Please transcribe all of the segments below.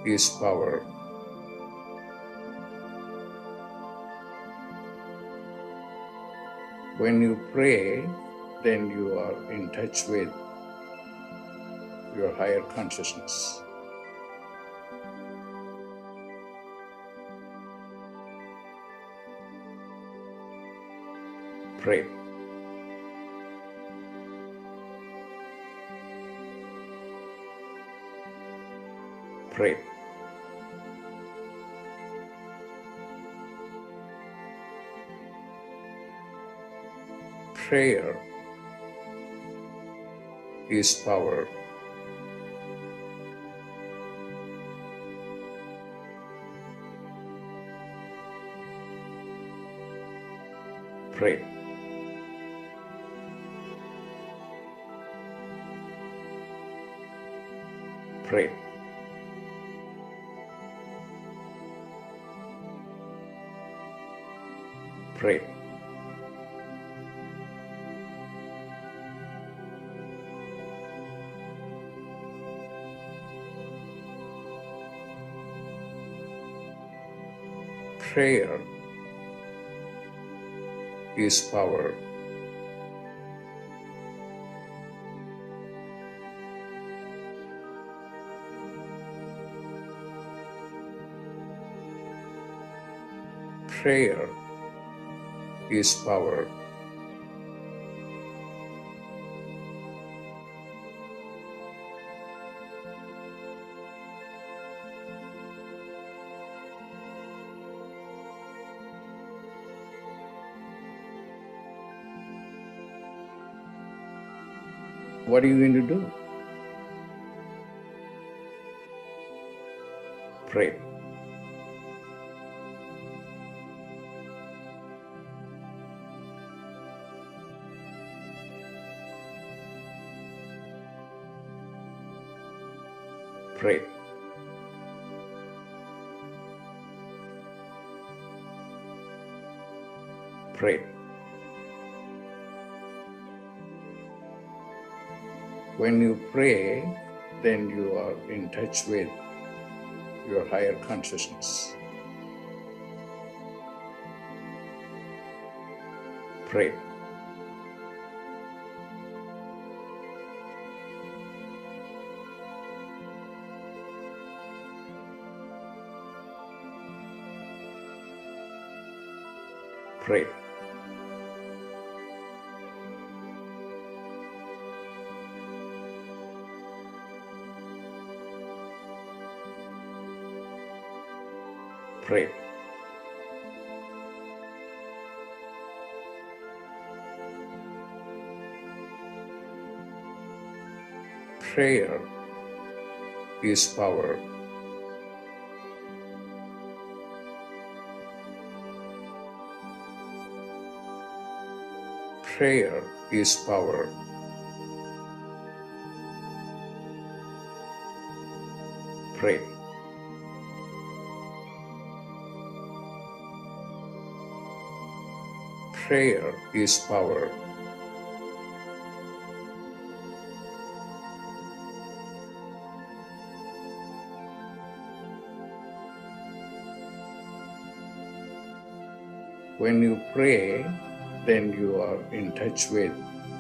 is power. When you pray, then you are in touch with your higher consciousness. Pray. Pray. Prayer is power. Pray. Pray. Pray. Prayer is power. Prayer is power. What are you going to do? Pray. Pray. Pray. When you pray, then you are in touch with your higher consciousness. Pray. Pray. Pray. Prayer is power. Prayer is power. Pray. Prayer is power. When you pray, then you are in touch with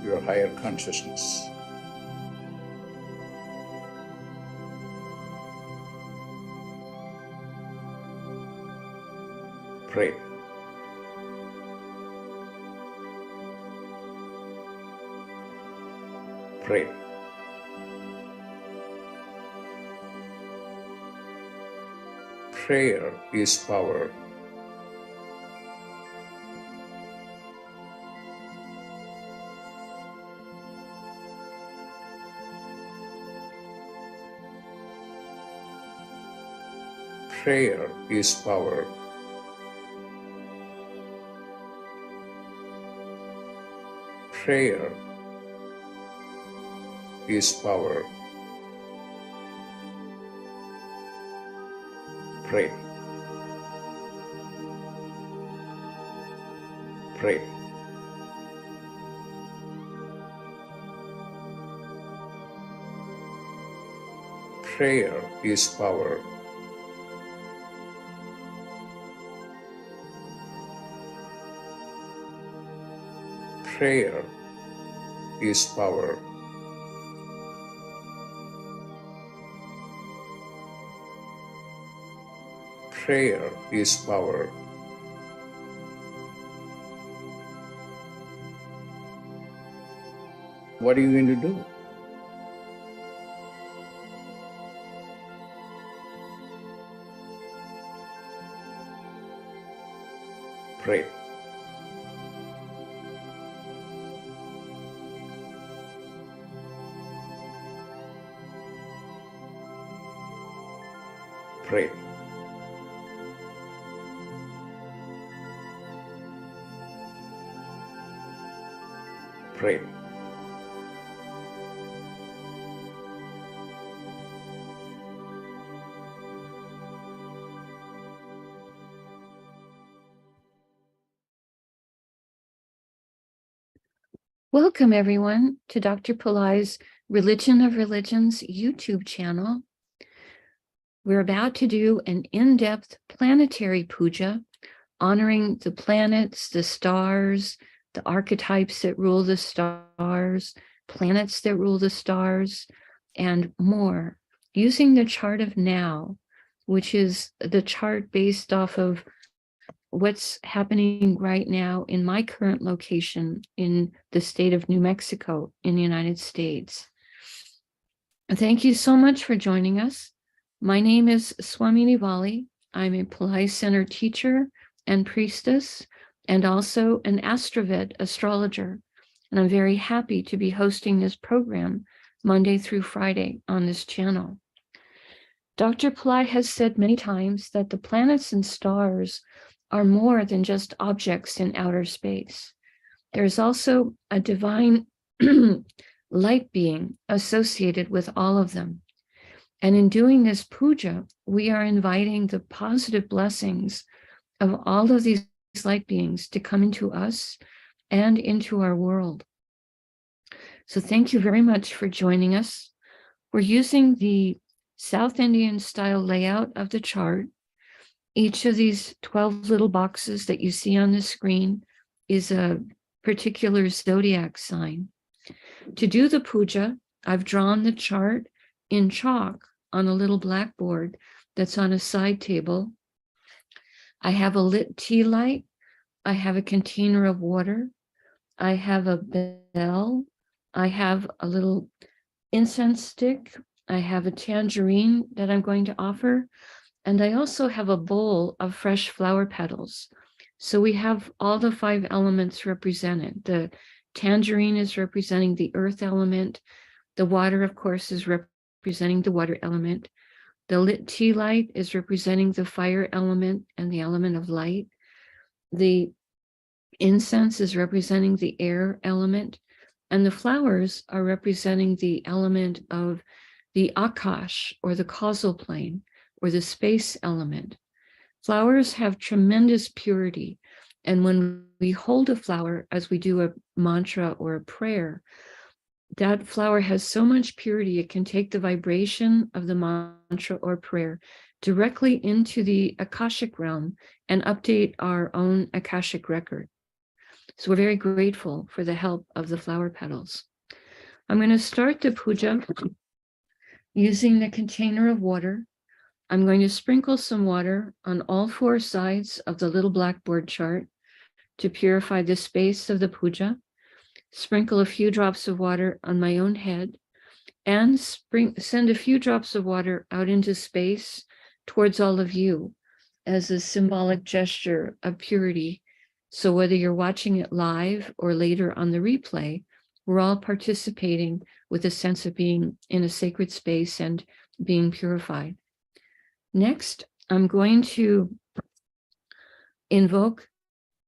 your higher consciousness. Pray. Pray. Prayer is power. Prayer is power. Prayer is power. Pray. Pray. Prayer is power. Prayer is power. Prayer is power. What are you going to do? Pray. Pray. Pray. Welcome, everyone, to Dr. Pillai's Religion of Religions YouTube channel. We're about to do an in-depth planetary puja, honoring the planets, the stars, the archetypes that rule the stars, planets that rule the stars, and more, using the chart of now, which is the chart based off of what's happening right now in my current location in the state of New Mexico in the United States. Thank you so much for joining us. My name is Swamini Valli. I'm a Pillai Center teacher and priestess, and also an AstroVed astrologer. And I'm very happy to be hosting this program Monday through Friday on this channel. Dr. Pillai has said many times that the planets and stars are more than just objects in outer space. There's also a divine light being associated with all of them. And in doing this puja, we are inviting the positive blessings of all of these light beings to come into us and into our world. So thank you very much for joining us. We're using the South Indian style layout of the chart. Each of these 12 little boxes that you see on the screen is a particular zodiac sign. To do the puja, I've drawn the chart in chalk on a little blackboard that's on a side table. I have a lit tea light. I have a container of water. I have a bell. I have a little incense stick. I have a tangerine that I'm going to offer. And I also have a bowl of fresh flower petals. So we have all the 5 elements represented. The tangerine is representing the earth element. The water, of course, is representing the water element. The lit tea light is representing the fire element and the element of light. The incense is representing the air element. And the flowers are representing the element of the akash, or the causal plane, or the space element. Flowers have tremendous purity. And when we hold a flower as we do a mantra or a prayer, that flower has so much purity, it can take the vibration of the mantra or prayer directly into the Akashic realm and update our own Akashic record. So we're very grateful for the help of the flower petals. I'm going to start the puja using the container of water. I'm going to sprinkle some water on all 4 sides of the little blackboard chart to purify the space of the puja. Sprinkle a few drops of water on my own head, and send a few drops of water out into space towards all of you as a symbolic gesture of purity. So whether you're watching it live or later on the replay, we're all participating with a sense of being in a sacred space and being purified. Next, I'm going to invoke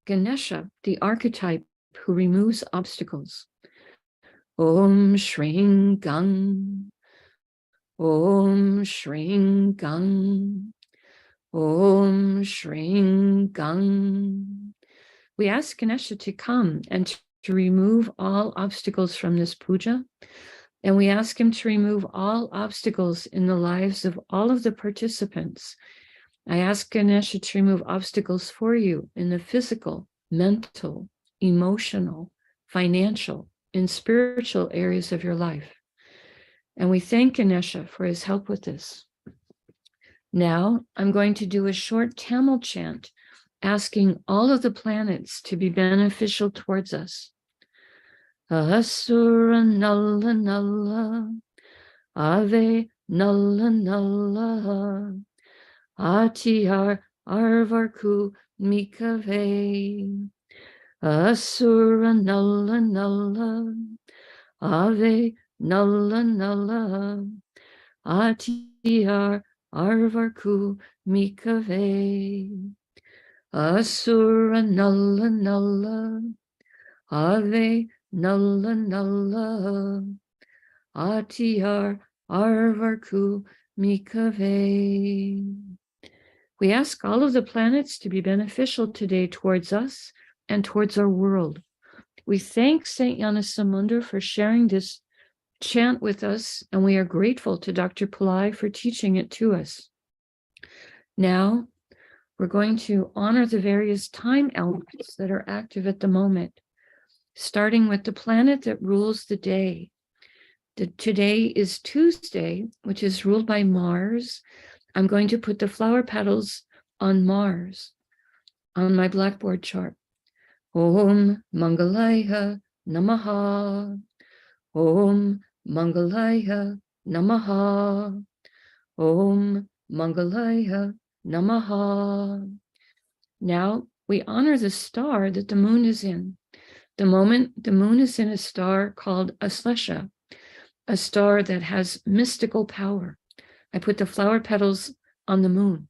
Ganesha, the archetype who removes obstacles. Om Shring Gang, Om Shring Gang, Om Shring Gang. We ask Ganesha to come and to remove all obstacles from this puja. And we ask him to remove all obstacles in the lives of all of the participants. I ask Ganesha to remove obstacles for you in the physical, mental, emotional, financial, in spiritual areas of your life. And we thank Ganesha for his help with this. Now I'm going to do a short Tamil chant, asking all of the planets to be beneficial towards us. Asura Nalla Nalla, Ave Nalla Nalla, Atiyar Arvarku Mikave. Asura Nalla Nalla, Ave Nalla Nalla, Atiyar Arvarku Mikave. Asura Nalla Nalla, Ave Nalla Nalla, Atiyar Arvarku Mikave. We ask all of the planets to be beneficial today towards us and towards our world. We thank Saint Yanasamunda for sharing this chant with us, and we are grateful to Dr. Pillai for teaching it to us. Now, we're going to honor the various time elements that are active at the moment, starting with the planet that rules the day. Today is Tuesday, which is ruled by Mars. I'm going to put the flower petals on Mars on my blackboard chart. Om Mangalaya Namaha. Om Mangalaya Namaha. Om Mangalaya Namaha. Now we honor the star that the moon is in. The moment the moon is in a star called Aslesha, a star that has mystical power. I put the flower petals on the moon.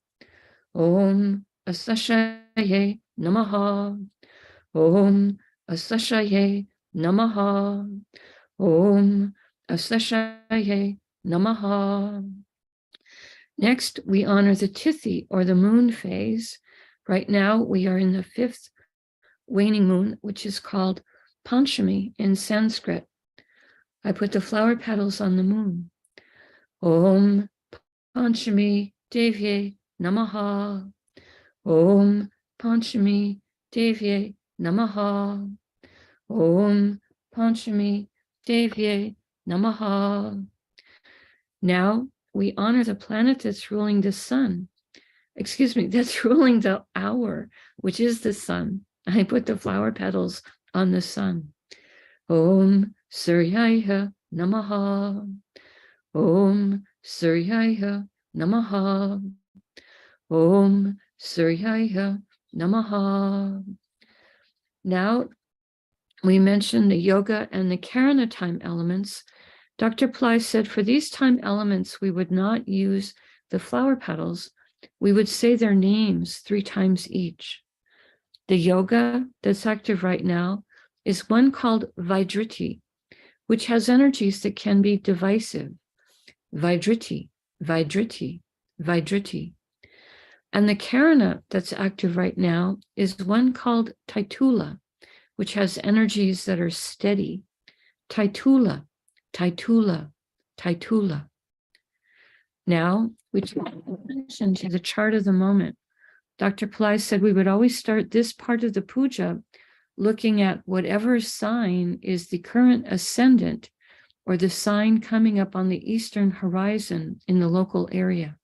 Om Asleshaye Namaha. Om Asleshaye Namaha. Om Asleshaye Namaha. Next, we honor the Tithi, or the moon phase. Right now, we are in the 5th waning moon, which is called Panchami in Sanskrit. I put the flower petals on the moon. Om Panchami Devye Namaha. Om Panchami Devye Namaha. Om Panchami Devye Namaha. Now we honor the planet that's ruling the sun. That's ruling the hour, which is the sun. I put the flower petals on the sun. Om Suryaya Namaha. Om Suryaya Namaha. Om Suryaya Namaha. Now we mentioned the yoga and the Karana time elements. Dr. Pillai said for these time elements, we would not use the flower petals. We would say their names 3 times each. The yoga that's active right now is one called Vaidriti, which has energies that can be divisive. Vaidriti, Vaidriti, Vaidriti. And the Karana that's active right now is one called Taitula, which has energies that are steady. Taitula, Taitula, Taitula. Now, we turn attention to the chart of the moment. Dr. Pillai said we would always start this part of the puja looking at whatever sign is the current ascendant or the sign coming up on the eastern horizon in the local area.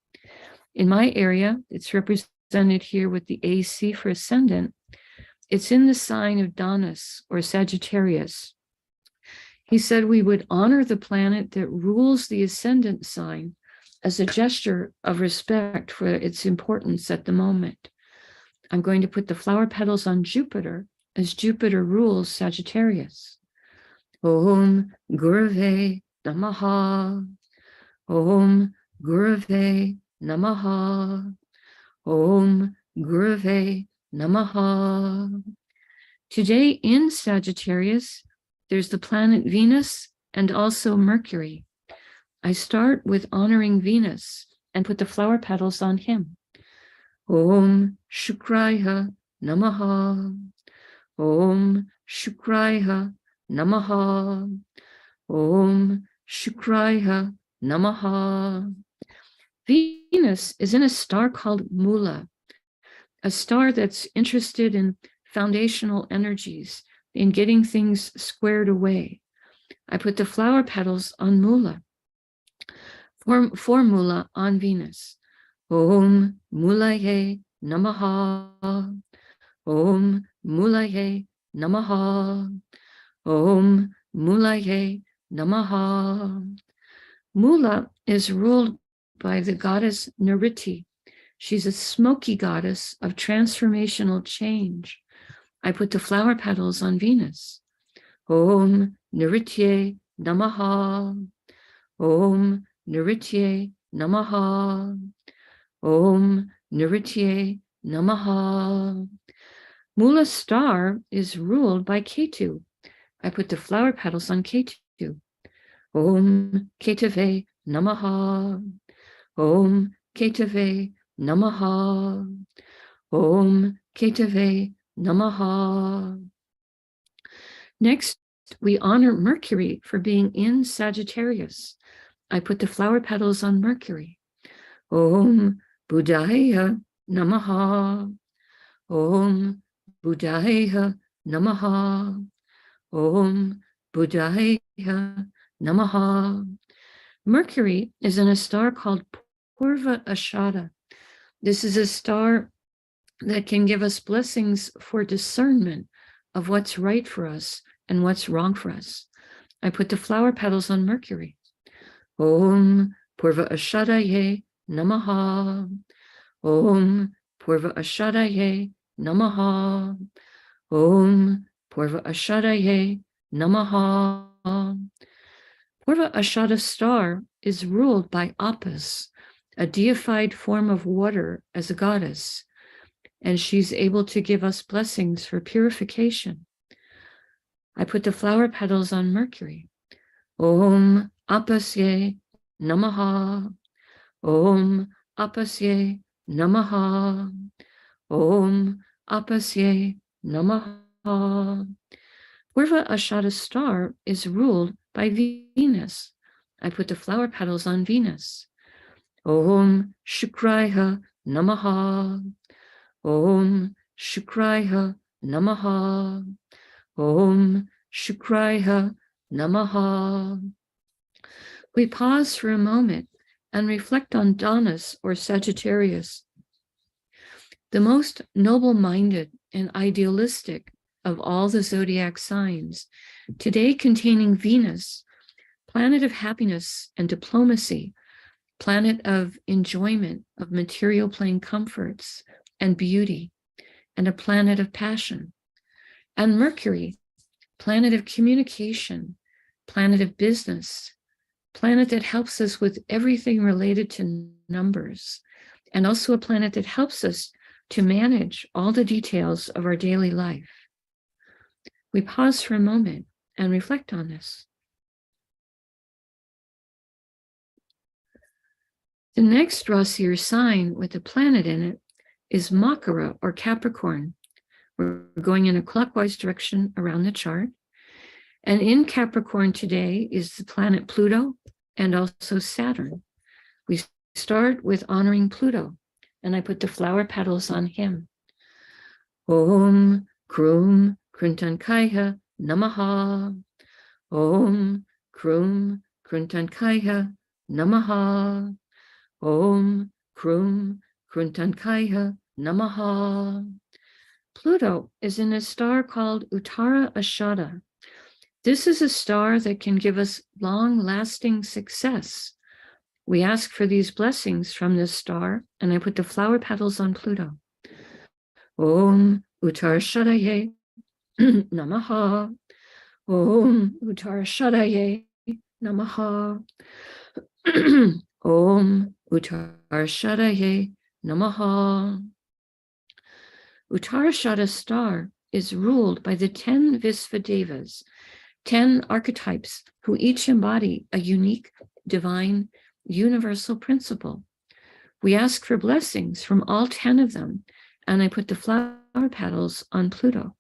In my area, it's represented here with the AC for ascendant. It's in the sign of Danas or Sagittarius. He said we would honor the planet that rules the ascendant sign as a gesture of respect for its importance at the moment. I'm going to put the flower petals on Jupiter as Jupiter rules Sagittarius. Om Gurave Namaha. Om Gurave Namaha. Om Gurave Namaha. Today in Sagittarius, there's the planet Venus and also Mercury. I start with honoring Venus and put the flower petals on him. Om Shukraya Namaha. Om Shukraya Namaha. Om Shukraya Namaha. Venus is in a star called Mula, a star that's interested in foundational energies, in getting things squared away. I put the flower petals on Mula, for Mula on Venus. Om Mulaye Namaha. Om Mulaye Namaha. Om Mulaye Namaha. Mula is ruled by the goddess Niriti. She's a smoky goddess of transformational change. I put the flower petals on Venus. Om Niritye Namaha. Om Niritye Namaha. Om Niritye Namaha. Mula's star is ruled by Ketu. I put the flower petals on Ketu. Om Ketave Namaha. Om Ketave Namaha. Om Ketave Namaha. Next, we honor Mercury for being in Sagittarius. I put the flower petals on Mercury. Om Buddhaya Namaha. Om Buddhaya Namaha. Om Buddhaya Namaha. Mercury is in a star called Purva Ashada. This is a star that can give us blessings for discernment of what's right for us and what's wrong for us. I put the flower petals on Mercury. Om Purva Ashadaye Namaha. Om Purva Ashadaye Namaha. Om Purva Ashadaye Namaha. Purva Ashada star is ruled by Apis, a deified form of water as a goddess, and she's able to give us blessings for purification. I put the flower petals on Mercury. Om Apasye Namaha. Om Apasye Namaha. Om Apasye Namaha. Purva Ashada star is ruled by Venus. I put the flower petals on Venus. Om Shukraya Namaha. Om Shukraya Namaha. Om Shukraya Namaha. We pause for a moment and reflect on Danas or Sagittarius, the most noble-minded and idealistic of all the zodiac signs, today containing Venus, planet of happiness and diplomacy, planet of enjoyment of material plane comforts and beauty, and a planet of passion. And Mercury, planet of communication, planet of business, planet that helps us with everything related to numbers, and also a planet that helps us to manage all the details of our daily life. We pause for a moment and reflect on this. The next Rasi or sign with a planet in it is Makara or Capricorn. We're going in a clockwise direction around the chart. And in Capricorn today is the planet Pluto and also Saturn. We start with honoring Pluto, and I put the flower petals on him. Om Krum Kruntankaya Namaha. Om Krum Kruntankaya Namaha. Om Krum Kruntankaya Namaha. Pluto is in a star called Uttara Ashada. This is a star that can give us long-lasting success. We ask for these blessings from this star, and I put the flower petals on Pluto. Om Uttara Shadaye Namaha. Om Uttara Shadaye Namaha. Om Uttara Shadaye Namaha. Uttarashada star is ruled by the 10 Visvadevas, 10 archetypes who each embody a unique, divine, universal principle. We ask for blessings from all 10 of them, and I put the flower petals on Pluto.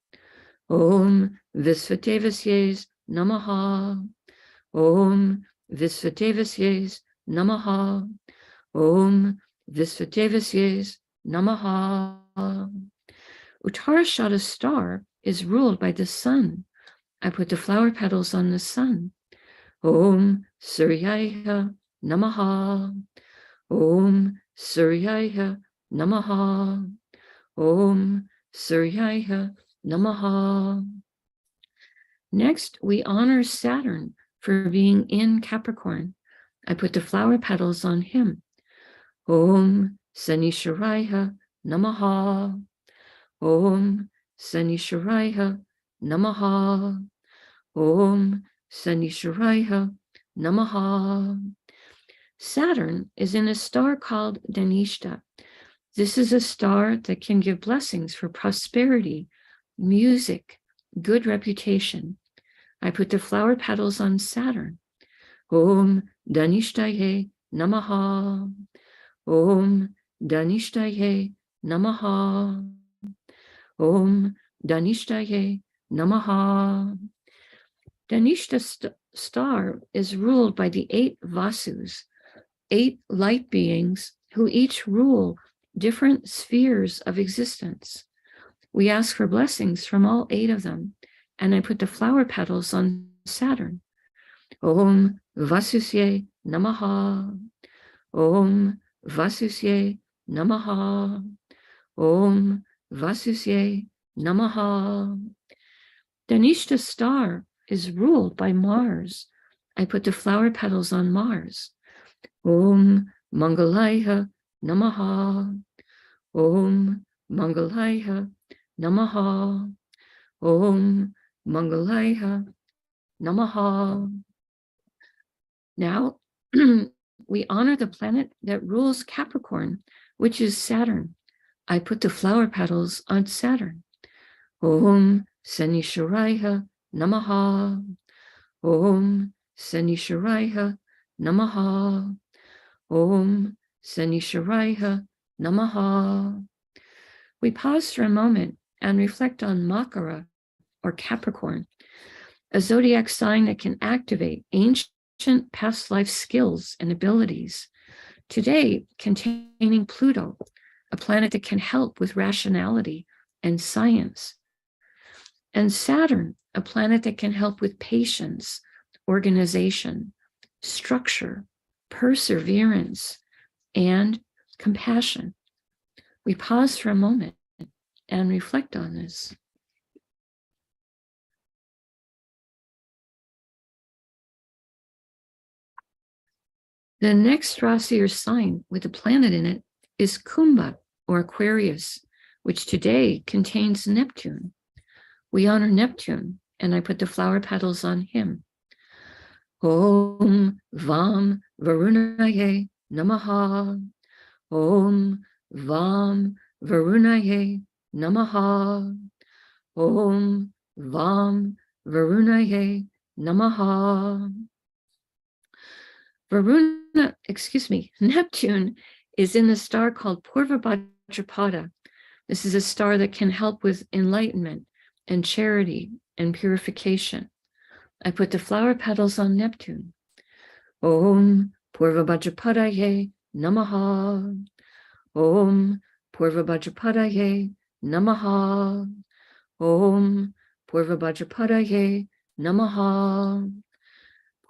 Om Visvadevasye Namaha. Om Visvadevasye Namaha. Om Visvadevasye Namaha. Uttarashada star is ruled by the sun. I put the flower petals on the sun. Om Suryaya Namaha. Om Suryaya Namaha. Om Suryaya Namaha. Next, we honor Saturn for being in Capricorn. I put the flower petals on him. Om Sanisharaya Namaha. Om Sanisharaya Namaha. Om Sanisharaya Namaha. Saturn is in a star called Dhanishta. This is a star that can give blessings for prosperity, music, good reputation. I put the flower petals on Saturn. Om Dhanishtaye Namaha. Om Dhanishtaye Namaha. Om Dhanishtaye Namaha. Dhanishta star is ruled by the 8 Vasus, 8 light beings who each rule different spheres of existence. We ask for blessings from all 8 of them, and I put the flower petals on Saturn. Om Vasusye Namaha. Om Vasusye Namaha. Om Vasusye Namaha. Dhanishta star is ruled by Mars. I put the flower petals on Mars. Om Mangalaya Namaha. Om Mangalaya Namaha. Om Mangalaya Namaha. Now, we honor the planet that rules Capricorn, which is Saturn. I put the flower petals on Saturn. Om Sanisharaya Namaha. Om Sanisharaya Namaha. Om Sanisharaya Namaha. We pause for a moment and reflect on Makara, or Capricorn, a zodiac sign that can activate ancient past life skills and abilities. Today, containing Pluto, a planet that can help with rationality and science. And Saturn, a planet that can help with patience, organization, structure, perseverance, and compassion. We pause for a moment and reflect on this. The next Rasi or sign with a planet in it is Kumbha, or Aquarius, which today contains Neptune. We honor Neptune, and I put the flower petals on him. Om Vam Varunaye Namaha. Om Vam Varunaye Namaha. Om Vam Varunaye Namaha. Neptune is in the star called Purva Bhadrapada. This is a star that can help with enlightenment and charity and purification. I put the flower petals on Neptune. Om Purva Bhadrapadaye Namaha. Om Purva Bhadrapadaye Namaha. Om Purva Bhadrapadaye Namaha.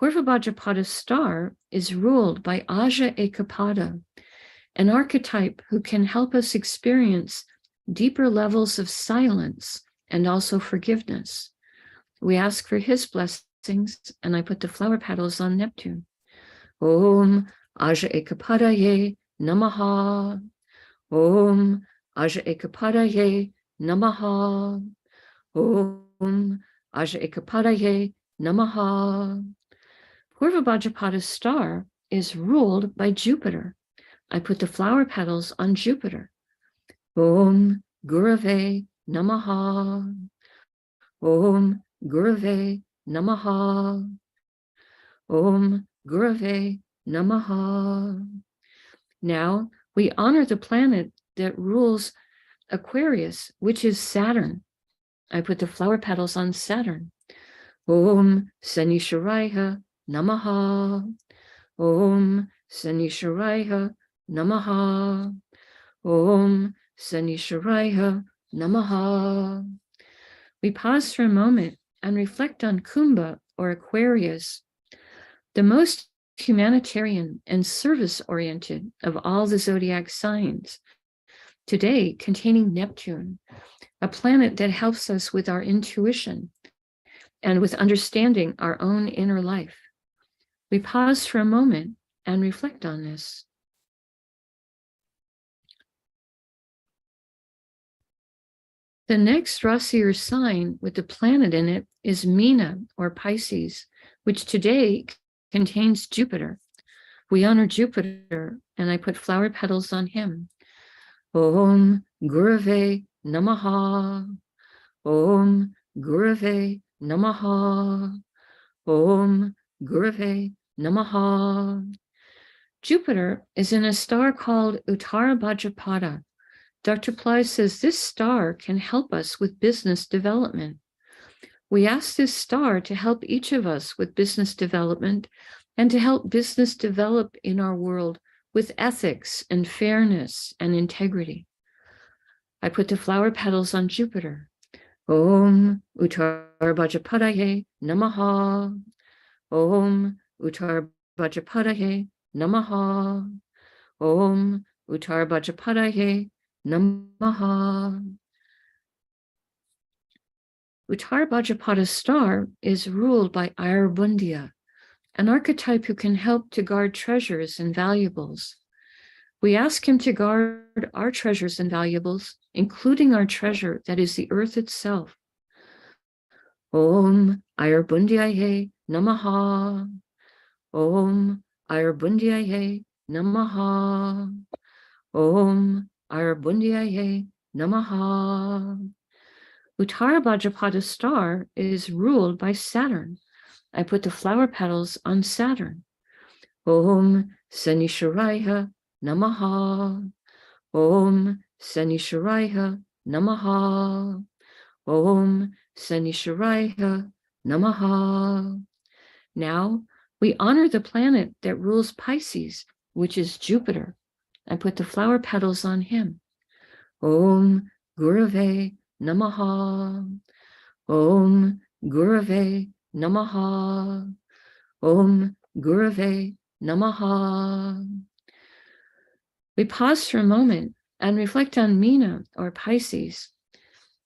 Purva Bhadrapada star is ruled by Aja Ekapada, an archetype who can help us experience deeper levels of silence and also forgiveness. We ask for his blessings, and I put the flower petals on Neptune. Om Aja Ekapadaye Namaha. Om Aja Ekapadaye Namaha. Om Aja Ekapadaye Namaha. Purva Bhadrapada star is ruled by Jupiter. I put the flower petals on Jupiter. Om Gurave Namaha. Om Gurave Namaha. Om Gurave Namaha. Now we honor the planet that rules Aquarius, which is Saturn. I put the flower petals on Saturn. Om Sanisharaya Namaha. Om Sanisharaya Namaha. Om Sanisharaya Namaha. We pause for a moment and reflect on Kumbha or Aquarius, the most humanitarian and service-oriented of all the zodiac signs, today containing Neptune, a planet that helps us with our intuition and with understanding our own inner life. We pause for a moment and reflect on this. The next Rasi or sign with the planet in it is Meena or Pisces, which today contains Jupiter. We honor Jupiter, and I put flower petals on him. Om Gurave Namaha. Om Gurave Namaha. Om Gurave Namaha. Jupiter is in a star called Uttara Bhadrapada. Dr. Pillai says this star can help us with business development. We ask this star to help each of us with business development and to help business develop in our world with ethics and fairness and integrity. I put the flower petals on Jupiter. Om Uttara Bhadrapadaye Namaha. Om Uttara Bhadrapadaye Namaha. Om Uttara Bhadrapadaye Namaha. Uttara Bhadrapada star is ruled by Ayurvundia, an archetype who can help to guard treasures and valuables. We ask him to guard our treasures and valuables, including our treasure that is the earth itself. Om Ayurvundiaye Namaha. Om Ayurvundiaye Namaha. Om Ayurvundiaye Namaha. Uttara Bhadrapada star is ruled by Saturn. I put the flower petals on Saturn. Om Sanishwaraya Namaha. Om Sanishwaraya Namaha. Om Sanishwaraya Namaha. Now we honor the planet that rules Pisces, which is Jupiter. I put the flower petals on him. Om Gurave Namaha. Om Gurave Namaha. Om Gurave Namaha. We pause for a moment and reflect on Meena or Pisces,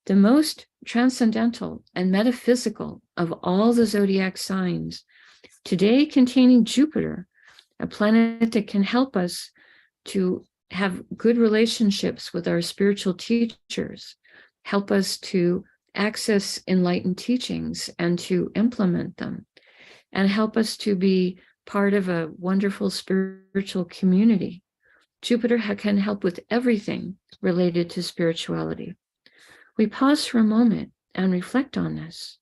the most transcendental and metaphysical of all the zodiac signs, today containing Jupiter, a planet that can help us to have good relationships with our spiritual teachers, help us to access enlightened teachings and to implement them, and help us to be part of a wonderful spiritual community. Jupiter can help with everything related to spirituality. We pause for a moment and reflect on this.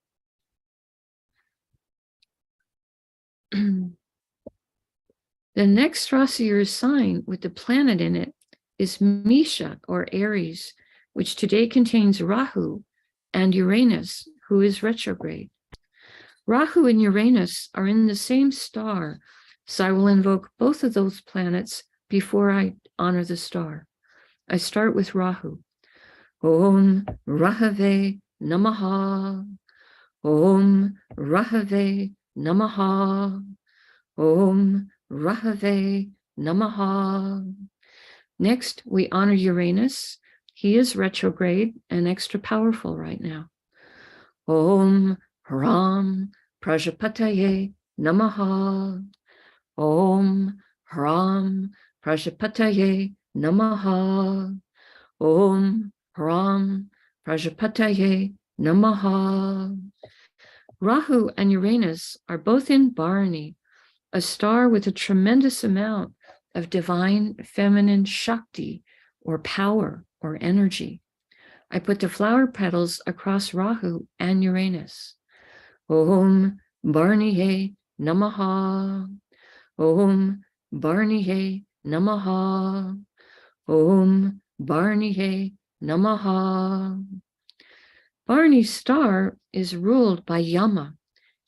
The next Rasi or sign with the planet in it is Mesha or Aries, which today contains Rahu and Uranus, who is retrograde. Rahu and Uranus are in the same star, so I will invoke both of those planets before I honor the star. I start with Rahu. Om Rahave Namaha. Om Rahave Namaha. Om Rahave Namaha. Next, we honor Uranus. He is retrograde and extra powerful right now. Om Ram Prajapataye Namaha. Om Ram Prajapataye Namaha. Om Ram Prajapataye Namaha. Rahu and Uranus are both in Bharani, a star with a tremendous amount of divine feminine Shakti or power or energy. I put the flower petals across Rahu and Uranus. Om Bharaniye Namaha. Om Bharaniye Namaha. Om Bharaniye Namaha. Bharani's star is ruled by Yama,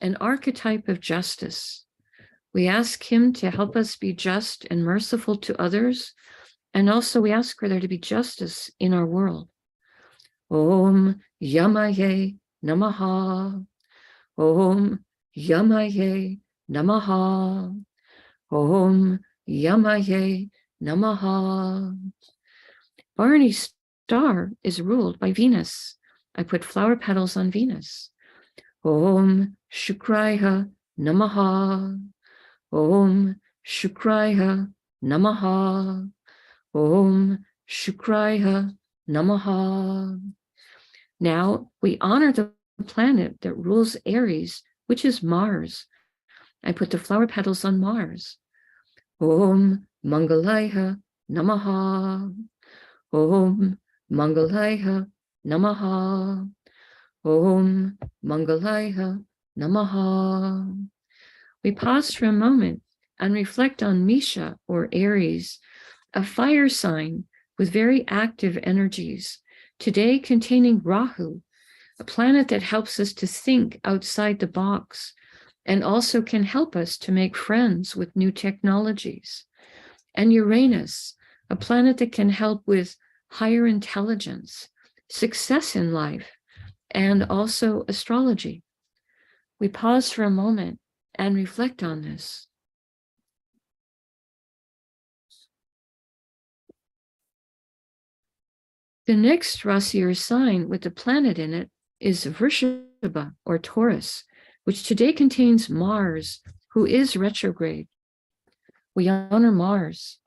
an archetype of justice. We ask him to help us be just and merciful to others, and also we ask for there to be justice in our world. Om Yamaye Namaha. Om Yamaye Namaha. Om Yamaye Namaha. Barney's star is ruled by Venus. I put flower petals on Venus. Om Shukraya Namaha. Om Shukraya Namaha. Om Shukraya Namaha. Now we honor the planet that rules Aries, which is Mars. I put the flower petals on Mars. Om Mangalaya Namaha. Om Mangalaya Namaha. Om Mangalaya Namaha. We pause for a moment and reflect on Misha, or Aries, a fire sign with very active energies, today containing Rahu, a planet that helps us to think outside the box and also can help us to make friends with new technologies. And Uranus, a planet that can help with higher intelligence, success in life, and also astrology. We pause for a moment and reflect on this. The next Rasi or sign with the planet in it is Vrishabha, or Taurus, which today contains Mars, who is retrograde. We honor Mars.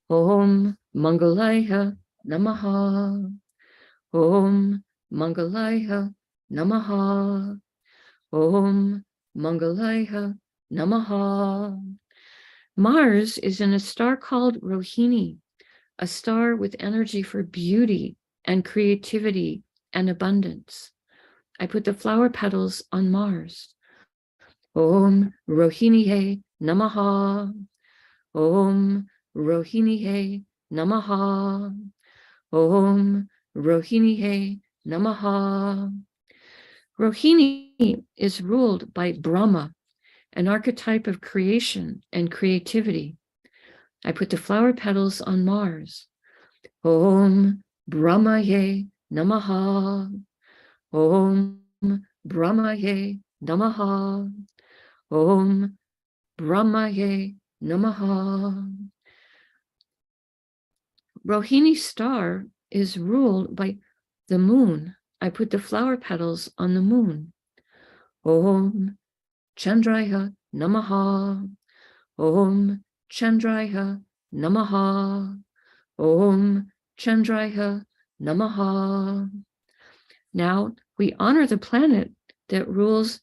Om Mangalaya Namaha. Om Mangalaya Namaha. Om Mangalaya Namaha. Mars is in a star called Rohini, a star with energy for beauty and creativity and abundance. I put the flower petals on Mars. Om Rohiniye Namaha. Om Rohiniye Namaha. Om Rohiniye Namaha. Rohini is ruled by Brahma, an archetype of creation and creativity. I put the flower petals on Mars. Om Brahmaye Namaha. Om Brahmaye Namaha. Om Brahmaye Namaha. Rohini's star is ruled by the moon. I put the flower petals on the moon. Om Chandraya Namaha. Om Chandraya Namaha. Om Chandraya Namaha. Now we honor the planet that rules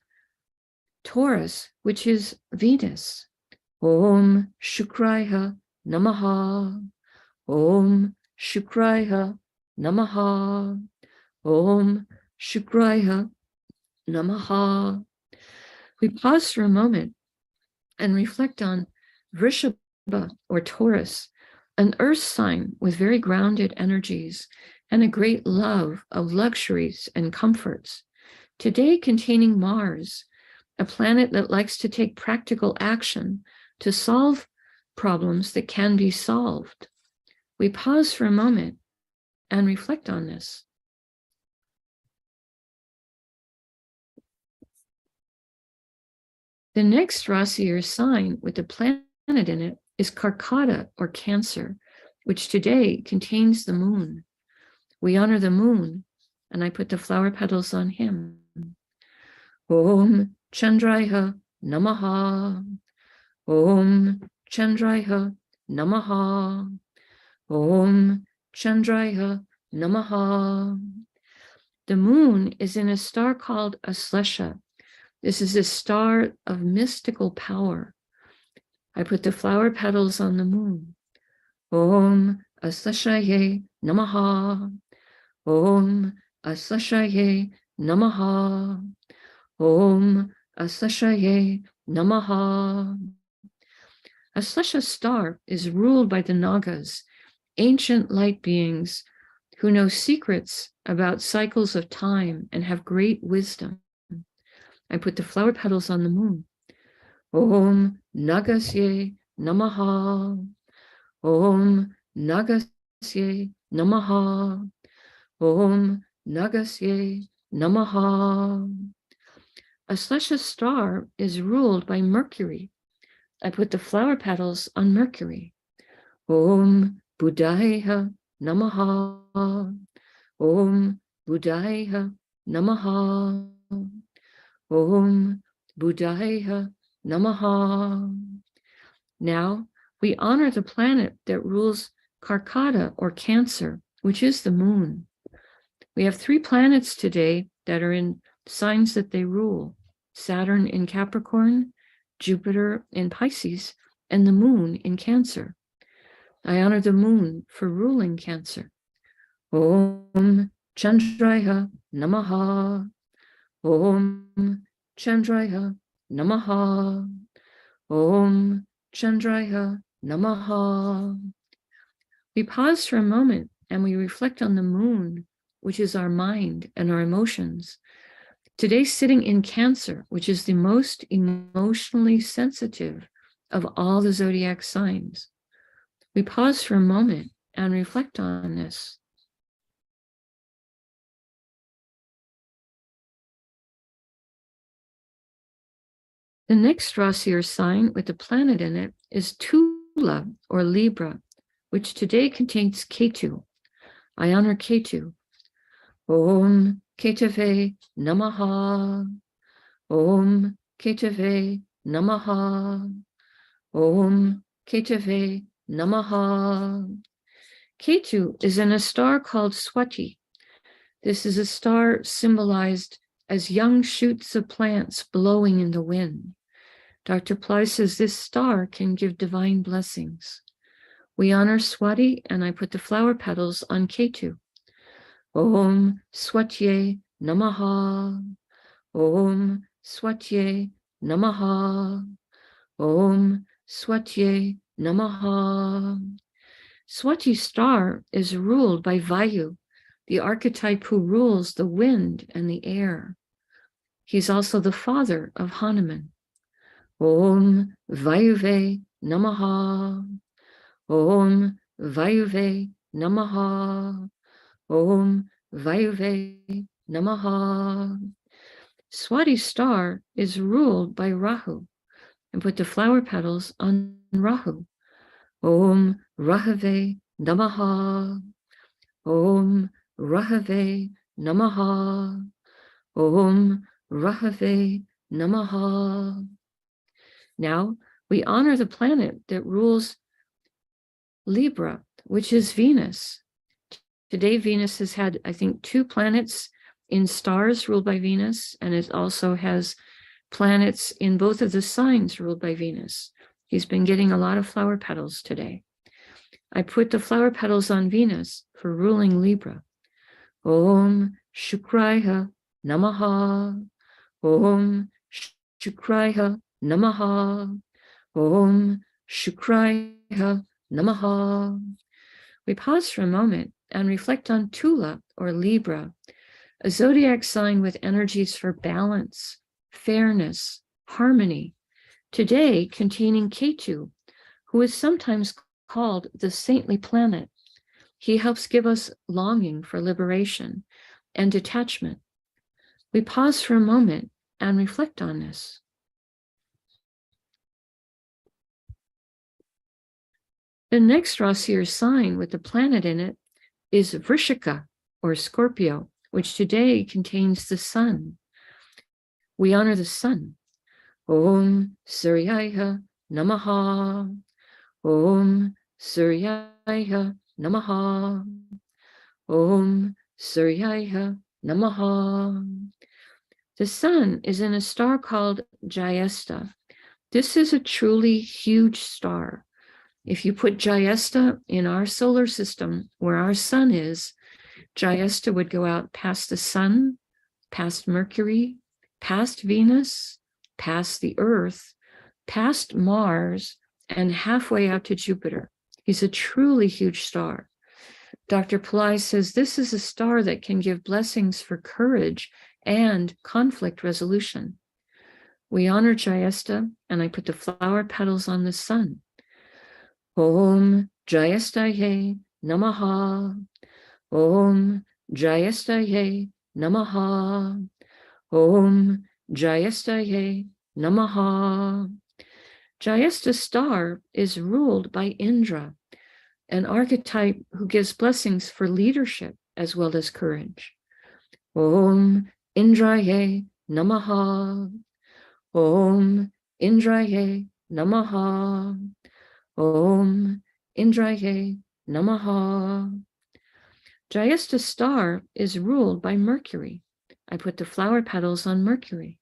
Taurus, which is Venus. Om Shukraya Namaha. Om Shukraya Namaha. Om Shukraya Namaha. We pause for a moment and reflect on Vrishabha, or Taurus, an earth sign with very grounded energies and a great love of luxuries and comforts, today containing Mars, a planet that likes to take practical action to solve problems that can be solved. We pause for a moment and reflect on this. The next Rasi or sign with the planet in it is Karkata, or Cancer, which today contains the moon. We honor the moon, and I put the flower petals on him. Om Chandraya Namaha. Om Chandraya Namaha. Om Chandraya Namaha. The moon is in a star called Aslesha. This is a star of mystical power. I put the flower petals on the moon. Om Asleshaye Namaha. Om Asleshaye Namaha. Om Asleshaye Namaha. Aslesha's star is ruled by the Nagas, ancient light beings who know secrets about cycles of time and have great wisdom. I put the flower petals on the moon. Om Nagasye Namaha. Om Nagasye Namaha. Om Nagasye Namaha. A celestial star is ruled by Mercury. I put the flower petals on Mercury. Om Buddhaya Namaha. Om Buddhaya Namaha. Om Buddhaya Namaha. Now we honor the planet that rules Karkata or Cancer, which is the moon. We have 3 planets today that are in signs that they rule: Saturn in Capricorn, Jupiter in Pisces, and the moon in Cancer. I honor the moon for ruling Cancer. Om Chandraya Namaha. Om Chandraya Namaha. Om Chandraya Namaha. We pause for a moment and we reflect on the moon, which is our mind and our emotions. Today, sitting in Cancer, which is the most emotionally sensitive of all the zodiac signs. We pause for a moment and reflect on this. The next Rasi or sign with the planet in it is Tula or Libra, which today contains Ketu. I honor Ketu. Om Ketave Namaha. Om Ketave Namaha. Om Ketave Namaha. Ketu is in a star called Swati. This is a star symbolized as young shoots of plants blowing in the wind. Dr. Pillai says this star can give divine blessings. We honor Swati, and I put the flower petals on Ketu. Om Swatye Namaha. Om Swatye Namaha. Om Swatye Namaha. Swati star is ruled by Vayu, the archetype who rules the wind and the air. He's also the father of Hanuman. Om Vayuve Namaha. Om Vayuve Namaha. Om Vayuve Namaha. Swati star is ruled by Rahu, and put the flower petals on Rahu. Om Rahave Namaha. Om Rahave Namaha. Om Rahave Namaha. Now we honor the planet that rules Libra, which is Venus. Today, Venus has had, I think, 2 planets in stars ruled by Venus, and it also has planets in both of the signs ruled by Venus. He's been getting a lot of flower petals today. I put the flower petals on Venus for ruling Libra. Om Shukraya Namaha. Om Shukraya Namaha. Om Shukraya Namaha. We pause for a moment and reflect on Tula or Libra, a zodiac sign with energies for balance, fairness, harmony, today containing Ketu, who is sometimes called the saintly planet. He helps give us longing for liberation and detachment. We pause for a moment and reflect on this. The next Rasi or sign with the planet in it is Vrishika or Scorpio, which today contains the sun. We honor the sun. Om Suryaya Namaha. Om Suryaya Namaha. Om Suryaya Namaha. The sun is in a star called Jayesta. This is a truly huge star. If you put Jayesta in our solar system, where our sun is, Jayesta would go out past the sun, past Mercury, past Venus, past the Earth, past Mars, and halfway out to Jupiter. He's a truly huge star. Dr. Pillai says this is a star that can give blessings for courage and conflict resolution. We honor Jayesta, and I put the flower petals on the sun. Om Jayestaye Namaha. Om Jayestaye Namaha. Om Jayastaye Namaha. Jayasta star is ruled by Indra, an archetype who gives blessings for leadership as well as courage. Om Indraye Namaha. Om Indraye Namaha. Om Indraye Namaha. Jayasta star is ruled by Mercury. I put the flower petals on Mercury.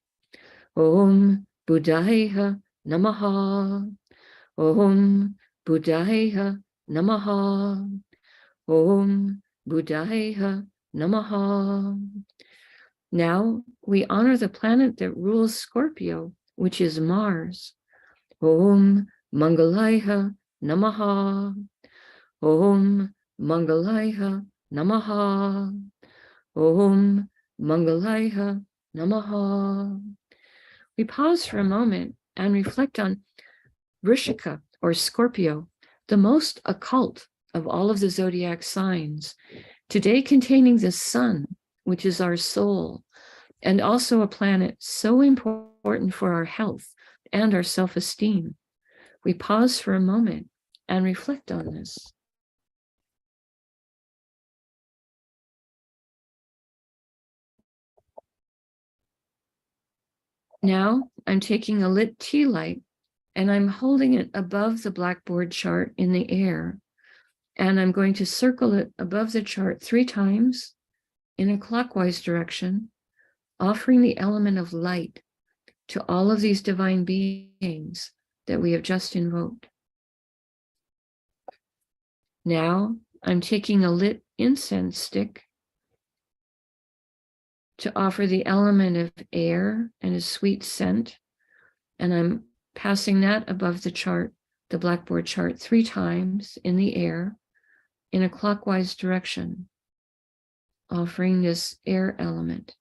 Om Buddhaya Namaha. Om Buddhaya Namaha. Om Buddhaya Namaha. Now we honor the planet that rules Scorpio, which is Mars. Om Mangalaya Namaha. Om Mangalaya Namaha. Om Mangalaya Namaha. We pause for a moment and reflect on Vrishika, or Scorpio, the most occult of all of the zodiac signs, today containing the sun, which is our soul, and also a planet so important for our health and our self-esteem. We pause for a moment and reflect on this. Now I'm taking a lit tea light and I'm holding it above the blackboard chart in the air. And I'm going to circle it above the chart 3 times in a clockwise direction, offering the element of light to all of these divine beings that we have just invoked. Now I'm taking a lit incense stick to offer the element of air and a sweet scent, and I'm passing that above the chart, the blackboard chart, 3 times in the air in a clockwise direction, offering this air element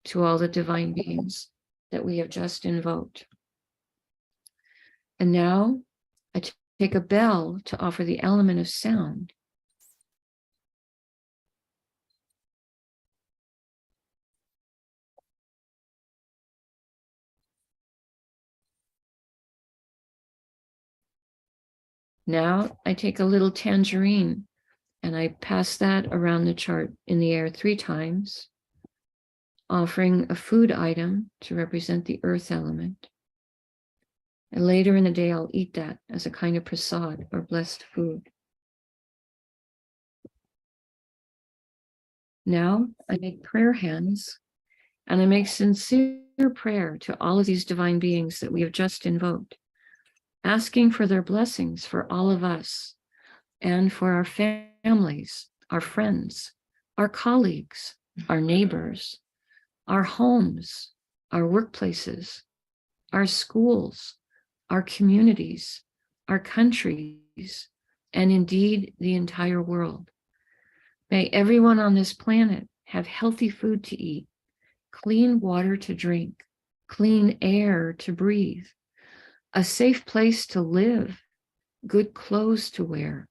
to all the divine beings that we have just invoked. And now I take a bell to offer the element of sound. Now I take a little tangerine and I pass that around the chart in the air 3 times, offering a food item to represent the earth element. And later in the day, I'll eat that as a kind of prasad or blessed food. Now I make prayer hands and I make sincere prayer to all of these divine beings that we have just invoked, asking for their blessings for all of us and for our families, our friends, our colleagues, our neighbors, our homes, our workplaces, our schools, our communities, our countries, and indeed the entire world. May everyone on this planet have healthy food to eat, clean water to drink, clean air to breathe, a safe place to live, good clothes to wear,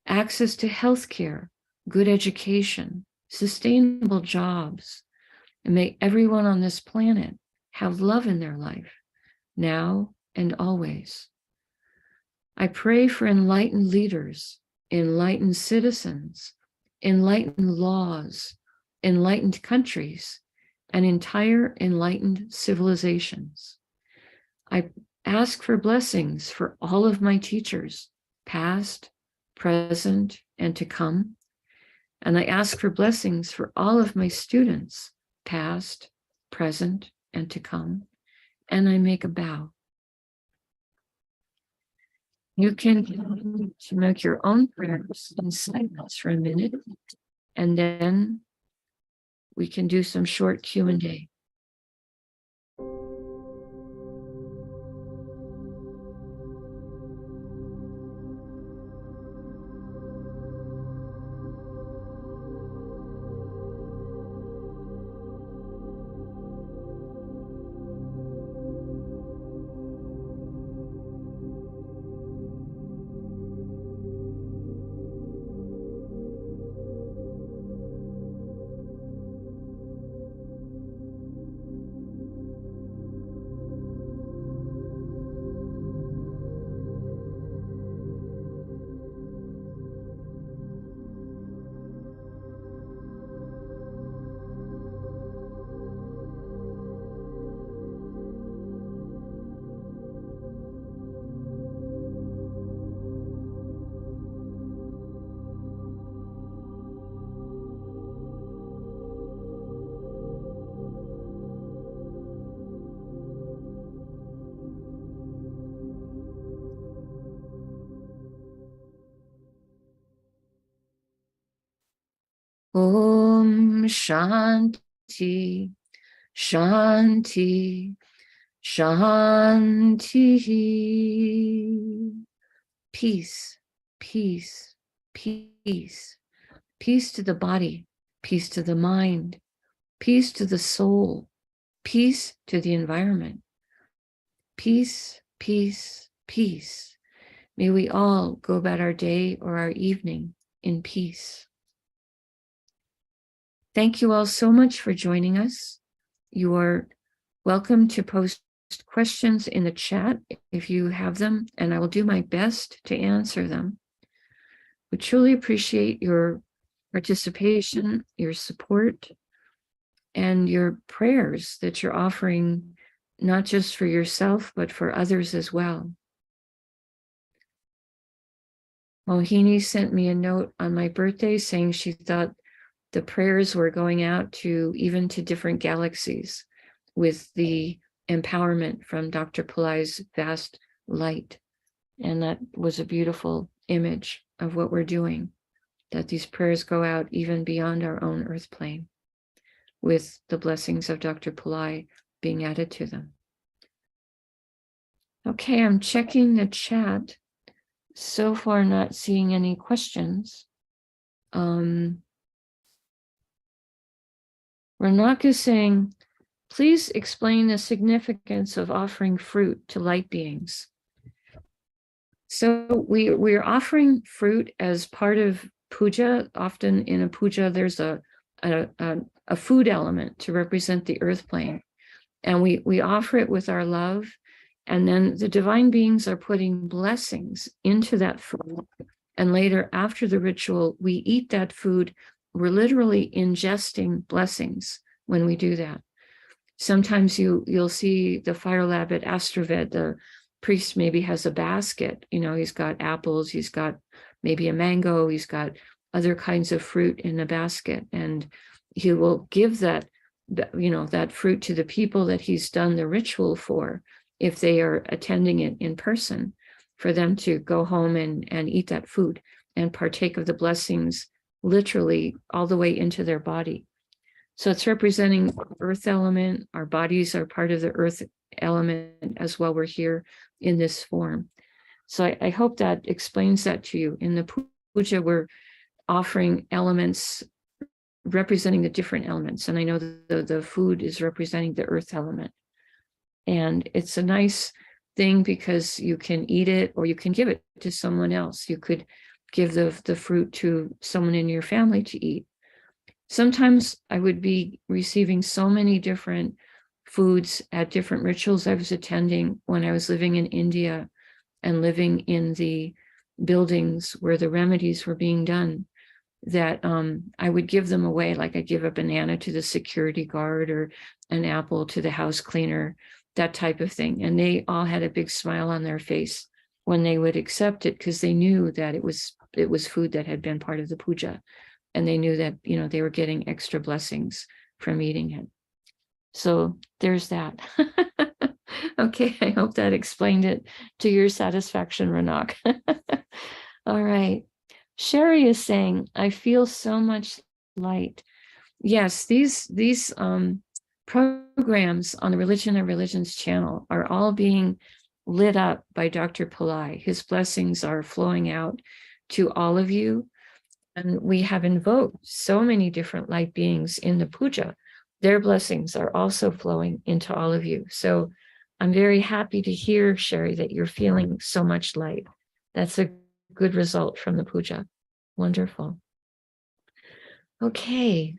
access to health care, good education, sustainable jobs. And may everyone on this planet have love in their life, now and always. I pray for enlightened leaders, enlightened citizens, enlightened laws, enlightened countries, and entire enlightened civilizations. I ask for blessings for all of my teachers, past, present, and to come. And I ask for blessings for all of my students, past, present, and to come. And I make a bow. You can continue to make your own prayers in silence for a minute, and then we can do some short Q&A. Om Shanti, Shanti, Shanti. Peace, peace, peace. Peace to the body, peace to the mind, peace to the soul, peace to the environment. Peace, peace, peace. May we all go about our day or our evening in peace. Thank you all so much for joining us. You are welcome to post questions in the chat if you have them, and I will do my best to answer them. We truly appreciate your participation, your support, and your prayers that you're offering, not just for yourself, but for others as well. Mohini sent me a note on my birthday saying she thought the prayers were going out to even to different galaxies with the empowerment from Dr. Pillai's vast light. And that was a beautiful image of what we're doing, that these prayers go out even beyond our own earth plane, with the blessings of Dr. Pillai being added to them. Okay, I'm checking the chat. So far, not seeing any questions. Ranak is saying, please explain the significance of offering fruit to light beings. So we're offering fruit as part of puja. Often in a puja, there's a food element to represent the earth plane. And we offer it with our love. And then the divine beings are putting blessings into that food. And later, after the ritual, we eat that food. We're literally ingesting blessings when we do that. Sometimes you'll see the fire lab at AstroVed, the priest maybe has a basket, he's got apples, he's got maybe a mango, he's got other kinds of fruit in a basket, and he will give that fruit to the people that he's done the ritual for, if they are attending it in person, for them to go home and eat that food and partake of the blessings literally all the way into their body. So it's representing earth element. Our bodies are part of the earth element as well. We're here in this form. So I hope that explains that to you. In the puja, we're offering elements representing the different elements. And I know the food is representing the earth element. And it's a nice thing because you can eat it or you can give it to someone else. You could give the fruit to someone in your family to eat. Sometimes I would be receiving so many different foods at different rituals I was attending when I was living in India and living in the buildings where the remedies were being done, that I would give them away. Like I give a banana to the security guard or an apple to the house cleaner, that type of thing. And they all had a big smile on their face when they would accept it, because they knew that it was food that had been part of the puja. And they knew that, they were getting extra blessings from eating it. So there's that. Okay, I hope that explained it to your satisfaction, Ranak. All right. Sherry is saying, I feel so much light. Yes, these programs on the Religion of Religions channel are all being lit up by Dr. Pillai. His blessings are flowing out to all of you. And we have invoked so many different light beings in the puja. Their blessings are also flowing into all of you. So I'm very happy to hear, Sherry, that you're feeling so much light. That's a good result from the puja. Wonderful. Okay.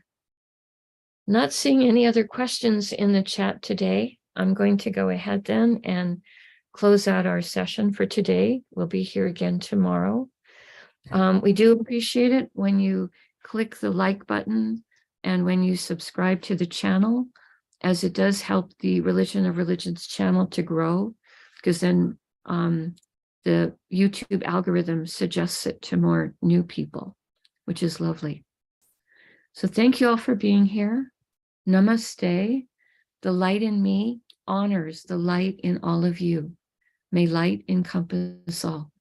Not seeing any other questions in the chat today. I'm going to go ahead then and close out our session for today. We'll be here again tomorrow. We do appreciate it when you click the like button and when you subscribe to the channel, as it does help the Religion of Religions channel to grow, because then the YouTube algorithm suggests it to more new people, which is lovely. So thank you all for being here. Namaste. The light in me honors the light in all of you. May light encompass all.